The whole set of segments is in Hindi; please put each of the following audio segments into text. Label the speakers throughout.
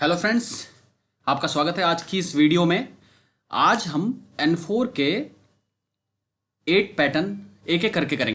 Speaker 1: हेलो फ्रेंड्स, आपका स्वागत है आज की इस वीडियो में। आज हम N4 के 8 पैटर्न एक एक करके करेंगे।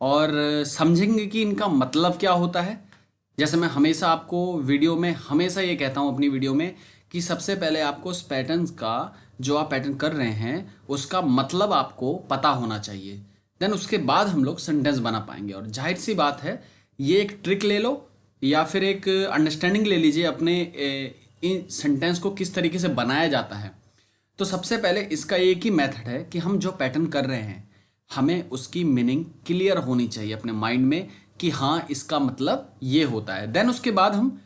Speaker 1: और समझेंगे कि इनका मतलब क्या होता है। जैसे मैं हमेशा आपको वीडियो में हमेशा ये कहता हूँ अपनी वीडियो में कि सबसे पहले आपको उस पैटर्न्स का, जो आप पैटर्न कर रहे हैं उसका मतलब आपको पता होना चाहिए। देन उसके बाद हम लोग सेंटेंस बना पाएंगे। और जाहिर सी बात है, ये एक ट्रिक ले लो या फिर एक अंडरस्टैंडिंग ले लीजिए अपने इन सेंटेंस को किस तरीके से बनाया जाता है। तो सबसे पहले इसका एक ही मेथड है कि हम जो पैटर्न कर रहे हैं हमें उसकी मीनिंग क्लियर होनी चाहिए अपने माइंड में कि हाँ, इसका मतलब ये होता है। देन उसके बाद हम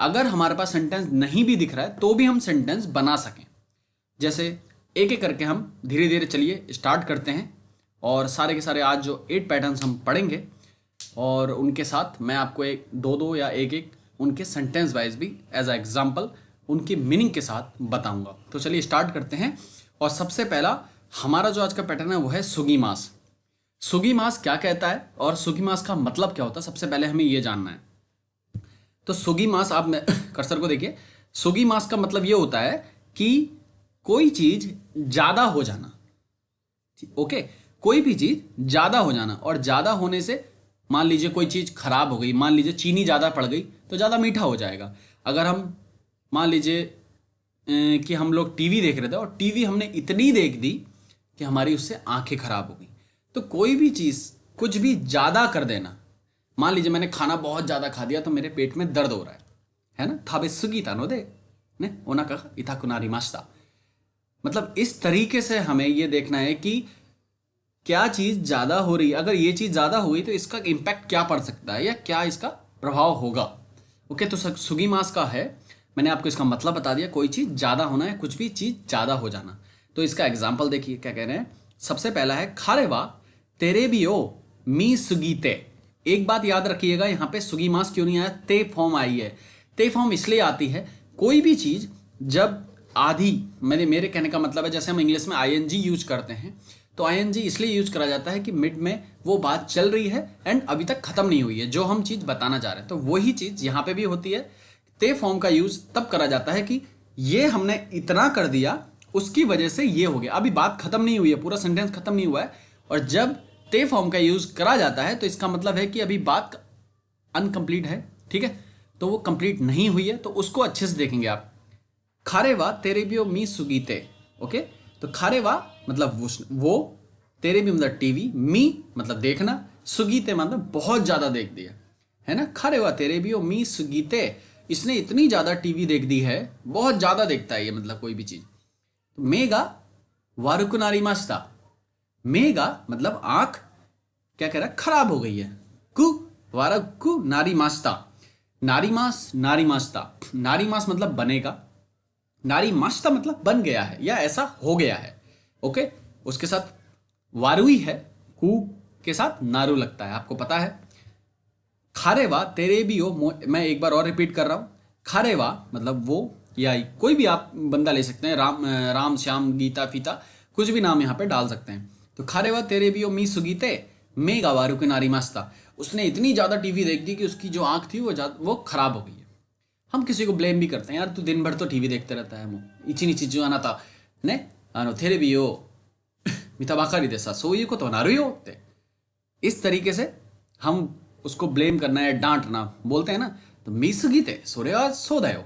Speaker 1: अगर हमारे पास सेंटेंस नहीं भी दिख रहा है तो भी हम सेंटेंस बना सकें। जैसे एक एक करके हम धीरे धीरे चलिए स्टार्ट करते हैं, और सारे के सारे आज जो 8 पैटर्न्स हम पढ़ेंगे, और उनके साथ मैं आपको एक दो दो या एक एक उनके सेंटेंस वाइज भी एज अ एग्जाम्पल उनकी मीनिंग के साथ बताऊंगा। तो चलिए स्टार्ट करते हैं। और सबसे पहला हमारा जो आज का पैटर्न है वो है सुगी मास। सुगी मास क्या कहता है और सुगी मास का मतलब क्या होता है, सबसे पहले हमें ये जानना है। तो सुगी मास, आप कर्सर को देखिए, सुगी मास का मतलब ये होता है कि कोई चीज ज्यादा हो जाना। ओके, कोई भी चीज ज्यादा हो जाना, और ज्यादा होने से मान लीजिए कोई चीज खराब हो गई, मान लीजिए चीनी ज्यादा पड़ गई तो ज्यादा मीठा हो जाएगा। अगर हम मान लीजिए कि हम लोग टीवी देख रहे थे और टीवी हमने इतनी देख दी कि हमारी उससे आंखें खराब हो गई। तो कोई भी चीज कुछ भी ज्यादा कर देना, मान लीजिए मैंने खाना बहुत ज्यादा खा दिया तो मेरे पेट में दर्द हो रहा है ना, थाबे सुगी तानो दे ने ओना कहा इथा कुनारी मास्ता। मतलब इस तरीके से हमें ये देखना है कि क्या चीज ज्यादा हो रही है, अगर ये चीज ज्यादा हो गई तो इसका इम्पैक्ट क्या पड़ सकता है या क्या इसका प्रभाव होगा। ओके, तो सुगी मास का है, मैंने आपको इसका मतलब बता दिया, कोई चीज ज्यादा होना है, कुछ भी चीज ज्यादा हो जाना। तो इसका एग्जाम्पल देखिए क्या कह रहे हैं। सबसे पहला है खारे वा तेरे भी ओ मी सुगीते। एक बात याद रखिएगा, यहां पे सुगी मास क्यों नहीं आया, ते फॉर्म आई है। ते फॉर्म इसलिए आती है, कोई भी चीज जब आधी, मेरे कहने का मतलब है जैसे हम इंग्लिश में आईएनजी यूज करते हैं, तो आईएनजी इसलिए यूज करा जाता है कि मिड में वो बात चल रही है एंड अभी तक खत्म नहीं हुई है जो हम चीज बताना चाह रहे हैं। तो वही चीज यहां पे भी होती है। ते फॉर्म का यूज तब करा जाता है कि ये हमने इतना कर दिया उसकी वजह से ये हो गया, अभी बात खत्म नहीं हुई है, पूरा सेंटेंस खत्म नहीं हुआ है। और जब ते फॉर्म का यूज करा जाता है तो इसका मतलब है कि अभी बात अनकंप्लीट है, ठीक है, तो वो कंप्लीट नहीं हुई है, तो उसको अच्छे से देखेंगे आप। खारेवा तेरे भी मी सुगीते। ओके, तो खारेवा मतलब वो, तेरे भी मतलब टीवी, मी मतलब देखना, सुगीते मतलब बहुत ज्यादा देख दिया है ना। खारेवा तेरे भी मी सुगीते, इसने इतनी ज्यादा टीवी देख दी है, बहुत ज्यादा देखता है ये, मतलब कोई भी चीज। तो मेगा वारुकुनारी मास्ता, मेगा मतलब आंख, क्या कह रहा है, खराब हो गई है। कु वारकु नारी मास्ता, नारी मास नारी मास्ता, नारी मास मतलब बनेगा, नारी मास्ता मतलब बन गया है या ऐसा हो गया है। ओके, उसके साथ वारुई है, कु के साथ नारू लगता है, आपको पता है। खारेवा तेरे भी हो, मैं एक बार और रिपीट कर रहा हूं, खारेवा मतलब वो या कोई भी आप बंदा ले सकते हैं, राम श्याम गीता फीता कुछ भी नाम यहाँ पे डाल सकते हैं। तो खारेवा तेरे भी हो मी सुगीते मे गावारू के नारी मास्ता, उसने इतनी ज्यादा टीवी देख दी कि उसकी जो आंख थी वो खराब हो गई है। हम किसी को ब्लेम भी करते हैं, यार तू दिन भर तो टीवी देखते रहता है, इची नीची जो आना था ने तेरे भी हो मिता बाकारी देसा सो ये को तो नारू हो। इस तरीके से हम उसको ब्लेम करना है, डांटना बोलते हैं ना, तो मी सुगीते सोरे सो दयो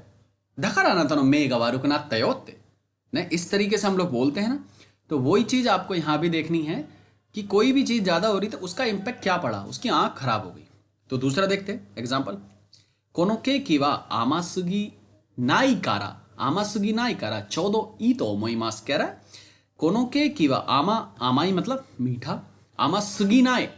Speaker 1: धकारा ना तनो मे गवारू के नाते होते ने, इस तरीके से हम लोग बोलते हैं ना। तो वही चीज आपको यहां भी देखनी है कि कोई भी चीज ज्यादा हो रही तो उसका इंपैक्ट क्या पड़ा, उसकी आंख खराब हो गई। तो दूसरा देखते हैं एग्जाम्पल, कोनोके किवा आमासुगी नाई कारा, आमासुगी नाई कारा चौदो ई तो मोईमास कह रहा है। कोनोके किवा आमा, आमाई मतलब मीठा, आमासुगी नाई,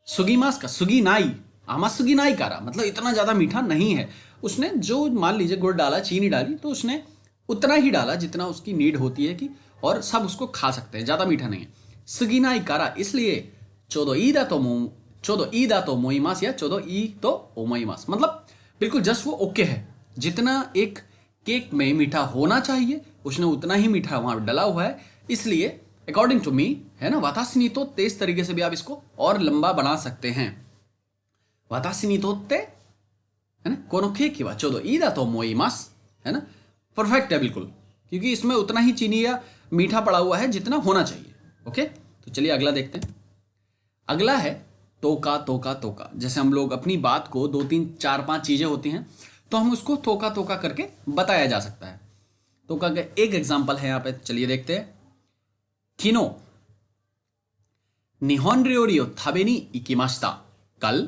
Speaker 1: सुगी मास का सुगी नाई, आमासुगी नाई कारा मतलब इतना ज्यादा मीठा नहीं है। उसने जो मान लीजिए गुड़ डाला, चीनी डाली, तो उसने उतना ही डाला जितना उसकी नीड होती है कि, और सब उसको खा सकते हैं, ज्यादा मीठा नहीं है। सुगीनाई कारा, इसलिए चौदो ईदा तो मोईमास या चौदो ई तो ओमोईमास मतलब बिल्कुल जस्ट वो ओके है, जितना एक केक में मीठा होना चाहिए उसने उतना ही मीठा वहां डाला हुआ है, इसलिए अकॉर्डिंग टू मी है ना। वातासिनी तो तेज तरीके से भी आप इसको और लंबा बना सकते हैं। वातासिनी तो ते है ना, कोनो केक की चौदो ईदा तो मोईमास है ना, परफेक्ट है बिल्कुल, क्योंकि इसमें उतना ही चीनी या मीठा पड़ा हुआ है जितना होना चाहिए। ओके, तो चलिए अगला देखते हैं। अगला है तोका तोका तोका। जैसे हम लोग अपनी बात को 2 3 4 5 चीजें होती हैं तो हम उसको तोका तोका करके बताया जा सकता है। तोका का एक एग्जांपल है यहां पे, चलिए देखते हैं। किनो निहोन रियोरी थाबेनी इकिमास्ता, कल,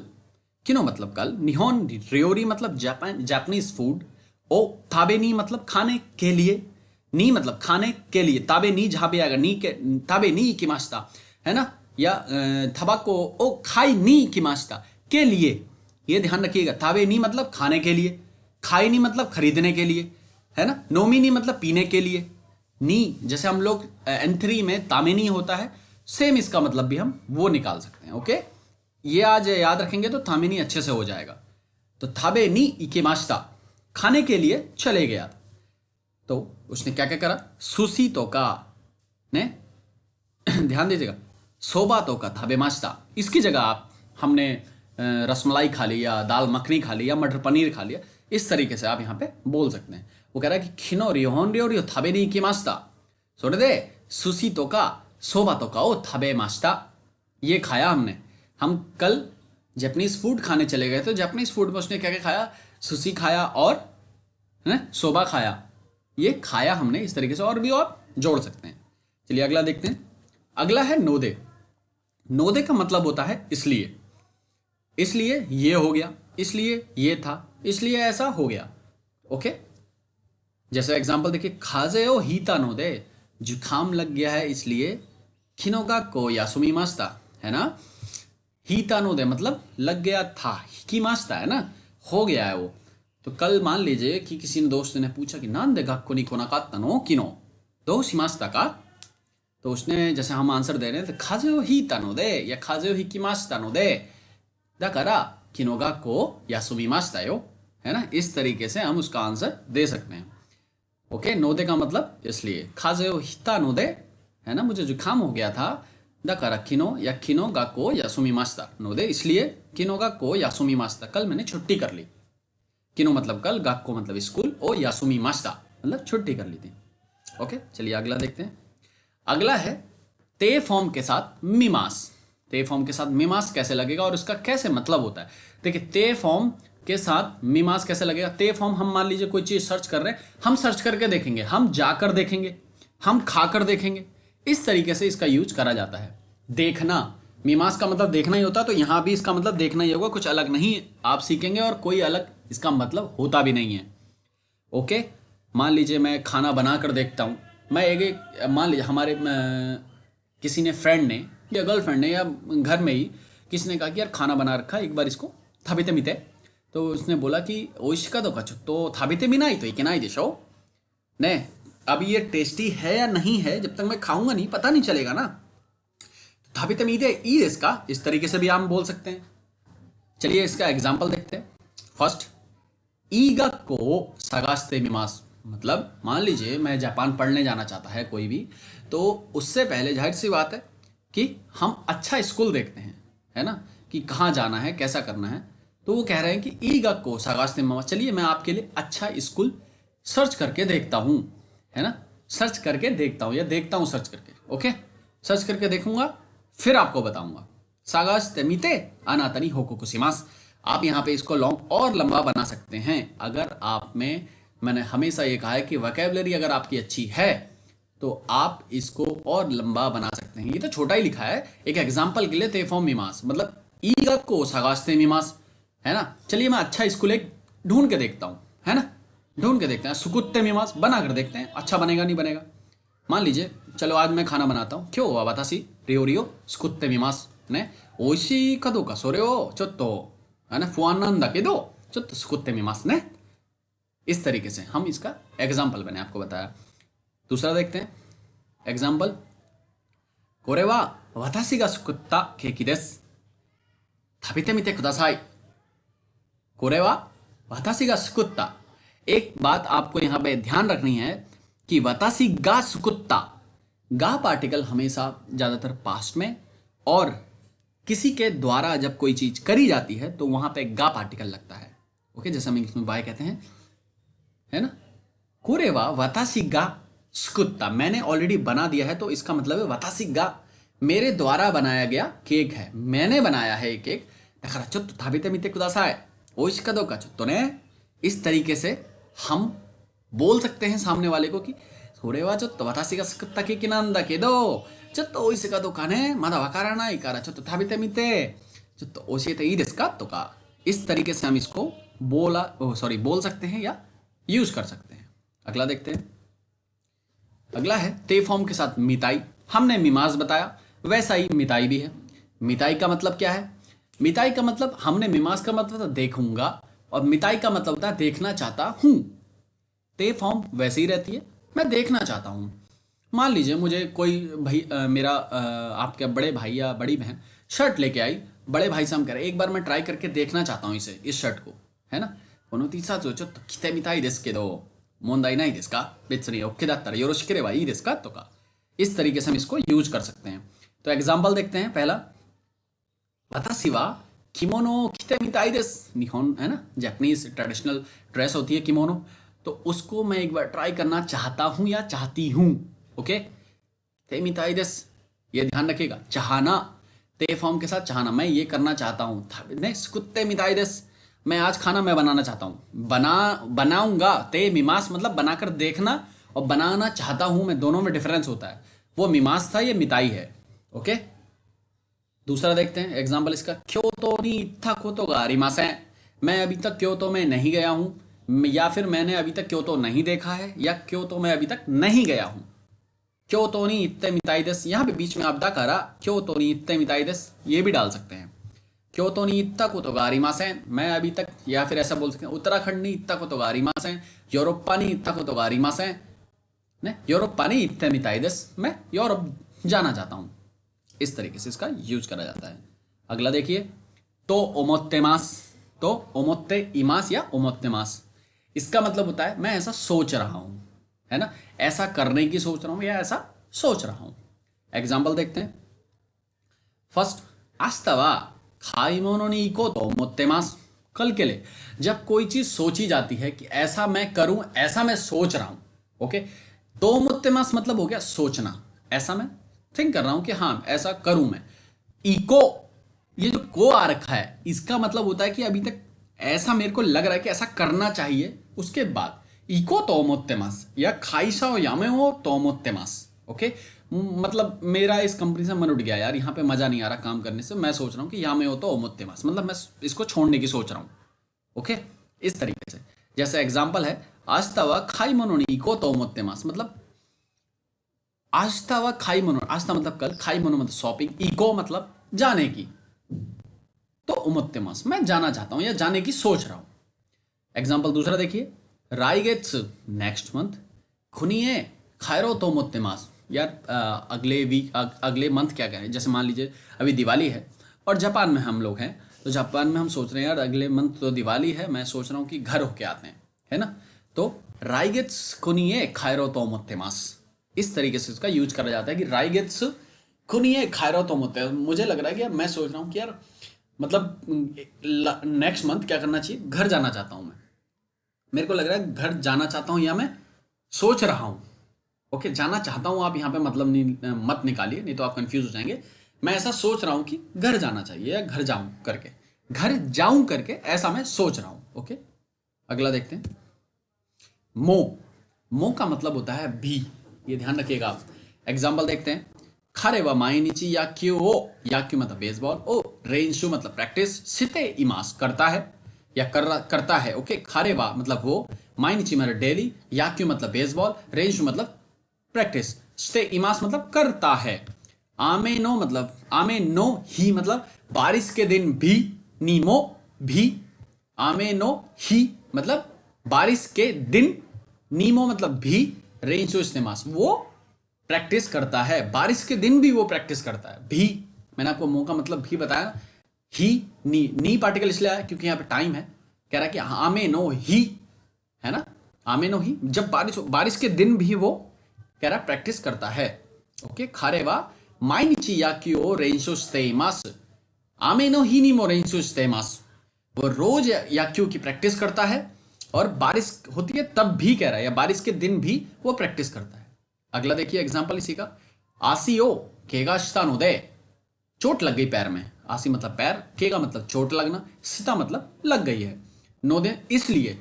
Speaker 1: किनो मतलब कल, निहोन रियोरी मतलब जापानीज फूड, ओ थाबेनी मतलब खाने के लिए, नी मतलब खाने के लिए, ताबे नी जहां पे आएगा नी के, ताबे नी इकिमास्ता है ना, या थबाको ओ खाई नी इकिमास्ता के लिए, ये ध्यान रखिएगा, ताबे नी मतलब खाने के लिए, खाई नहीं मतलब खरीदने के लिए, है ना। नोमी नहीं मतलब पीने के लिए। नी जैसे हम लोग N3 में तामेनी होता है, सेम इसका मतलब भी हम वो निकाल सकते हैं। ओके, ये आज याद रखेंगे तो तामेनी अच्छे से हो जाएगा। तो थाबे नी इकेमाशिता, खाने के लिए चले गया। तो उसने क्या क्या करा, सुशी तो का ने ध्यान दीजिएगा, सोबा तो का थाबेमाशिता, इसकी जगह आप हमने रसमलाई खा ली या दाल मखनी खा ली या मटर पनीर खा लिया, इस तरीके से आप यहाँ पे बोल सकते हैं। वो कह रहा है कि खिनो रियोन रियो रियो थाबे नी इकेमाशिता, सोरे दे सुशी तो का सोबा तो का ओ थाबे माशिता, ये खाया हमने। हम कल जापानीज फूड खाने चले गए, तो जापानीज फूड में उसने क्या क्या खाया, सुशी खाया और सोबा खाया, ये खाया हमने। इस तरीके से और भी आप जोड़ सकते हैं। चलिए अगला देखते हैं। अगला है नोदे। नोदे का मतलब होता है इसलिए, इसलिए ये हो गया, इसलिए ये था, इसलिए ऐसा हो गया। ओके, जैसे एग्जांपल देखिए, खाजे ओ हीता नोदे, जुकाम लग गया है इसलिए खिनोगा को यासुमी मास्ता, है ना। हीता नोदे मतलब लग गया था, हिकी मास्ता है ना, हो गया है वो। तो कल मान लीजिए कि किसी ने दोस्त ने पूछा कि नान दे गक्को नि कोनाकात्ता नो किनो दो शिमास्ता का, तो उसने जैसे हम आंसर दे रहे हैं तो खाजे ओ हीता नोदे या खाजे ओ हिकी मास्ता नोदे दा करा किनो गक्को यासुमी मास्ता यो, है ना। इस तरीके से हम उसका आंसर दे सकते हैं। ओके, नोदे का मतलब इसलिए, खाजे ओ हिता नोदे, है ना, मुझे जुकाम हो गया था, दा करा किनो या किनो गक्को यासुमी मास्ता नोदे, इसलिए किनो गक्को यासुमी मास्ता, कल मैंने छुट्टी कर ली। किनो मतलब कल, गक्को मतलब स्कूल, ओ यासुमी मास्ता मतलब छुट्टी कर ली थी। ओके, चलिए अगला देखते हैं। अगला है ते फॉर्म के साथ मिमास। ते फॉर्म के साथ मिमास कैसे लगेगा और उसका कैसे मतलब होता है। देखिए, ते फॉर्म के साथ मिमास कैसे लगेगा। ते फॉर्म, हम मान लीजिए कोई चीज सर्च कर रहे हैं, हम सर्च करके देखेंगे, हम जाकर देखेंगे, हम खाकर देखेंगे, इस तरीके से इसका यूज करा जाता है। देखना, मीमांस का मतलब देखना ही होता है, तो यहां भी इसका मतलब देखना ही होगा, कुछ अलग नहीं आप सीखेंगे और कोई अलग इसका मतलब होता भी नहीं है। ओके, मान लीजिए मैं खाना बना कर देखता हूँ, मैं एक मान लीजिए हमारे किसी ने फ्रेंड ने या गर्लफ्रेंड ने या घर में ही किसी ने कहा कि यार खाना बना रखा है, एक बार इसको थाबिते मिते। तो उसने बोला कि ओइशिका दो कचो तो थाबिते मिनाई तो इकेनाई देशो ने, अब ये टेस्टी है या नहीं है जब तक मैं खाऊंगा नहीं पता नहीं चलेगा ना। थाबिते मीते ई इसका इस तरीके से भी हम बोल सकते हैं। चलिए इसका एग्जाम्पल देखते हैं। फर्स्ट, ईगा को सगास्ते मिमास, मतलब मान लीजिए मैं जापान पढ़ने जाना चाहता है कोई भी, तो उससे पहले जाहिर सी बात है कि हम अच्छा स्कूल देखते हैं, है ना, कि कहाँ जाना है कैसा करना है। तो वो कह रहे हैं कि ईगा को सगास्ते मिमास, चलिए मैं आपके लिए अच्छा स्कूल सर्च करके देखता हूँ, है ना, सर्च करके देखता हूँ या देखता हूँ सर्च करके। ओके, सर्च करके देखूंगा फिर आपको बताऊंगा। सागास्ते मिते अनातनी होकोकुशिमास, आप यहाँ पे इसको लॉन्ग और लंबा बना सकते हैं। अगर आप में, मैंने हमेशा ये कहा है कि वोकैबुलरी अगर आपकी अच्छी है तो आप इसको और लंबा बना सकते हैं। ये तो छोटा ही लिखा है, एक एग्जाम्पल के लिए तेफॉम मीमास मतलब ईगा को सगास्ते मीमास, है ना। चलिए मैं अच्छा स्कूल एक ढूंढ के देखता हूँ, है ना, ढूंढ के देखते हैं। सुकुत्ते मीमास बना कर देखते हैं, अच्छा बनेगा नहीं बनेगा। मान लीजिए चलो आज मैं खाना बनाता हूँ, क्यों हुआ बतासी रियो रियो सुकुत्ते मीमास ने ओइशी का दो का सोरे हो चोत्तो, है ना, फुआनन दा के दो चोत्तो सुकुत्ते मीमास ने। इस तरीके से हम इसका एग्जाम्पल मैंने आपको बताया। दूसरा देखते हैं एग्जाम्पल, कोरे वा वातासी गा सुकुत्ता केकी देसु थाबेते मिते कुदासाई। कोरे वा वातासी गा सुकुत्ता, एक बात आपको यहाँ पे ध्यान रखनी है कि वातासी गा सुकुत्ता, गा पार्टिकल हमेशा ज्यादातर पास्ट में और किसी के द्वारा जब कोई चीज करी जाती है तो वहां पे गा पार्टिकल लगता है। ओके, जैसे हम इंग्लिश में बाय कहते हैं, है ना। कोरेवा वातासी गा सुकुत्ता, मैंने ऑलरेडी बना दिया है तो इसका मतलब है वातासी गा, मेरे द्वारा बनाया गया केक है, मैंने बनाया है एक केक। दकारा चोत्तो थाबेते मिते कुदासाई ओइशिका दो का चोत्तो ने। इस तरीके से हम बोल सकते हैं सामने वाले को कि कोरेवा चोत्तो वातासी गा सुकुत्ता केकी नान दा केदो चोत्तो ओइशिका दो का ने मादा वकारानाई कारा चोत्तो थाबेते मिते चोत्तो ओशिएते ii desu का, तो का। इस तरीके से हम इसको बोल सकते हैं या यूज कर सकते हैं। अगला देखते हैं। अगला है ते फॉर्म के साथ मिताई। हमने मिमास बताया, वैसा ही मिताई भी है। मिताई का मतलब क्या है, मिताई का मतलब हमने मिमास का मतलब देखूंगा और मिताई का मतलब होता है देखना चाहता हूं। ते फॉर्म वैसे ही रहती है, मैं देखना चाहता हूं। मान लीजिए मुझे कोई भाई मेरा आपके बड़े भाई या बड़ी बहन शर्ट लेके आई, बड़े भाई से हम कह रहे एक बार मैं ट्राई करके देखना चाहता हूँ इसे, इस शर्ट को, है ना। この T シャツをちょっと着てみたいですけど問題ないですか、別に OK だったらよろしければいいですかとか, इस तरीके से हम इसको यूज कर सकते हैं। तो एग्जाम्पल देखते हैं। पहला, 私は着物を着てみたいです। निहोन है ना, जापानीज ट्रेडिशनल ड्रेस होती है किमोनो, तो उसको मैं एक बार ट्राई करना चाहता हूं या चाहती हूं। ओके, ते मिताई देस, ये ध्यान रखिएगा, चाहना ते फॉर्म के साथ चाहना, मैं ये करना चाहता हूं। नेक्स्ट, कुत्ते मिताई देस, मैं आज खाना मैं बनाना चाहता हूं, बनाऊंगा। ते मिमास मतलब बनाकर देखना, और बनाना चाहता हूं मैं, दोनों में डिफरेंस होता है। वो मिमास था, ये मिताई है। ओके, दूसरा देखते हैं एग्जाम्पल इसका। क्योतो नी इत्था कोतो गा आरिमासेन, मैं अभी तक क्योतो में नहीं गया हूं, या फिर मैंने अभी तक क्योतो नहीं देखा है, या क्योतो में अभी तक नहीं गया हूं। क्योतो नी इत्ते मिताई देस, यहाँ पे बीच में आपदा करा, क्योतो नी इत्ते मिताई देस, ये भी डाल सकते हैं। क्योतो नी इत्ता कोतो गा आरिमासेन, मैं अभी तक, या फिर ऐसा बोल सकते हैं उत्तराखंड नी इत्ता कोतो गा आरिमासेन, यूरोपा नी इत्ता कोतो गा आरिमासेन ने, यूरोपा नी इत्ते मिताई देस, मैं यूरोप जाना चाहता हूं। इस तरीके से इसका यूज करा जाता है। अगला देखिए, तो ओमोत्तेमास, तो ओमोत्ते इमास या ओमोत्तेमास, इसका मतलब होता है मैं ऐसा सोच रहा हूं, है ना, ऐसा करने की सोच रहा हूं या ऐसा सोच रहा हूं। एग्जाम्पल देखते हैं। फर्स्ट, आस्ता वा खाइमोनो नी इको तो ओमोत्तेमास, कल के लिए जब कोई चीज सोची जाती है कि ऐसा मैं करूं, ऐसा मैं सोच रहा हूं। ओके, तो ओमोत्तेमास मतलब हो गया सोचना, ऐसा मैं थिंक कर रहा हूं कि हाँ ऐसा करूं मैं। इको, ये जो को आ रखा है, इसका मतलब होता है कि अभी तक ऐसा मेरे को लग रहा है कि ऐसा करना चाहिए, उसके बाद इको तोमोत्तेमास या खाइसाओ यामे हो तोमोत्तेमास। ओके, मतलब मेरा इस कंपनी से मन उठ गया यार, यहाँ पे मजा नहीं आ रहा काम करने से, मैं सोच रहा हूँ कि यामे हो तो ओमोत्तेमास, मतलब मैं इसको छोड़ने की सोच रहा हूँ। ओके, इस तरीके से। जैसे एग्जाम्पल है, आस्तावा खाई मनोनी इको तोमोत्तेमास, मतलब आस्था व खाई मनो, आस्था मतलब कल, खाई मनो मतलब शॉपिंग, इको मतलब जाने की, तो उमोत्तेमास मैं जाना चाहता हूं या जाने की सोच रहा हूं। एग्जाम्पल दूसरा देखिए, राइगेट्स नेक्स्ट मंथ, खुनिए खायरो तो उमोत्तेमास, यार अगले वीक अगले मंथ क्या कहें, जैसे मान लीजिए अभी दिवाली है और जापान में हम लोग हैं, तो जापान में हम सोच रहे हैं यार अगले मंथ तो दिवाली है, मैं सोच रहा हूं कि घर होके आते हैं, है ना। तो राइगेट्स खुनिए खायरो तो उमोत्तेमास, इस तरीके से इसका यूज करा जाता है कि राइगेट्स खुनिए खायरो तो उमोत्ते, मुझे लग रहा है कि यार मैं सोच रहा हूँ कि यार मतलब नेक्स्ट मंथ क्या करना चाहिए, घर जाना चाहता हूँ मैं, मेरे को लग रहा है घर जाना चाहता हूँ या मैं सोच रहा हूँ। ओके, जाना चाहता हूँ आप यहाँ पे मतलब नहीं मत निकालिए, नहीं तो आप कंफ्यूज हो जाएंगे। मैं ऐसा सोच रहा हूँ कि घर जाना चाहिए या घर जाऊं करके, घर जाऊं करके ऐसा मैं सोच रहा हूं। ओके, अगला देखते हैं। मो, मो का मतलब होता है भी, ये ध्यान रखिएगा आप। एग्जाम्पल देखते हैं। खारे व माइनिची या क्यू ओ, या क्यू मतलब बेसबॉल, ओ रेंशु मतलब प्रैक्टिस, सिते इमास करता है या करता है। ओके, खारे वा मतलब वो, माइनिची मतलब डेली, या क्यू मतलब बेसबॉल, रेंशु मतलब प्रैक्टिस, सिते इमास मतलब करता है। आमे नो मतलब, आमे नो ही मतलब बारिश के दिन भी, नीमो भी, आमे नो ही मतलब बारिश के दिन, नीमो मतलब भी, रेंशो इस्तेमास वो प्रैक्टिस करता है, बारिश के दिन भी वो प्रैक्टिस करता है। भी, मैंने आपको मो का मतलब भी बताया। ही, नी पार्टिकल इसलिए आया क्योंकि यहाँ पे टाइम है, कह रहा है कि आमे नो ही, है ना, आमे नो ही, जब बारिश के दिन भी वो कह रहा प्रैक्टिस करता है। ओके, खारेवा माइनिची याक्यो रेंशो स्तेमास, आमे नो ही नीमो रेंशो स्तेमास, वो रोज याक्यो की प्रैक्टिस करता है और बारिश होती है तब भी कह रहा है, या बारिश के दिन भी वो प्रैक्टिस करता है। अगला देखिए एग्जांपल इसी का। आसियो केगा शिता नोदे, चोट लग गई पैर में, आसी मतलब पैर, केगा मतलब चोट लगना, शिता मतलब लग गई है, नोदे इसलिए,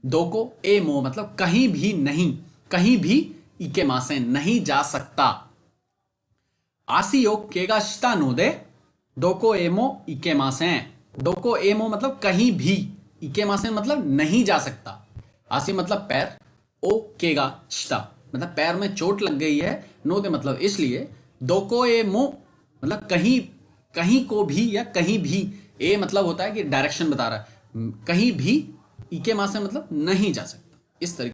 Speaker 1: दोको ए मो मतलब कहीं भी नहीं, कहीं भी इके मासे नहीं जा सकता। आसियो केगा शिता नोदे दोको एमो इके मासे, दोको एमो मतलब कहीं भी, इके मासे मतलब नहीं जा सकता, आसी मतलब पैर, ओ केगा शिता मतलब पैर में चोट लग गई है, नोदे मतलब इसलिए, दोको एमो मतलब कहीं, कहीं को भी या कहीं भी, ए मतलब होता है कि डायरेक्शन बता रहा है, कहीं भी इके मासे मतलब नहीं जा सकता, इस तरीके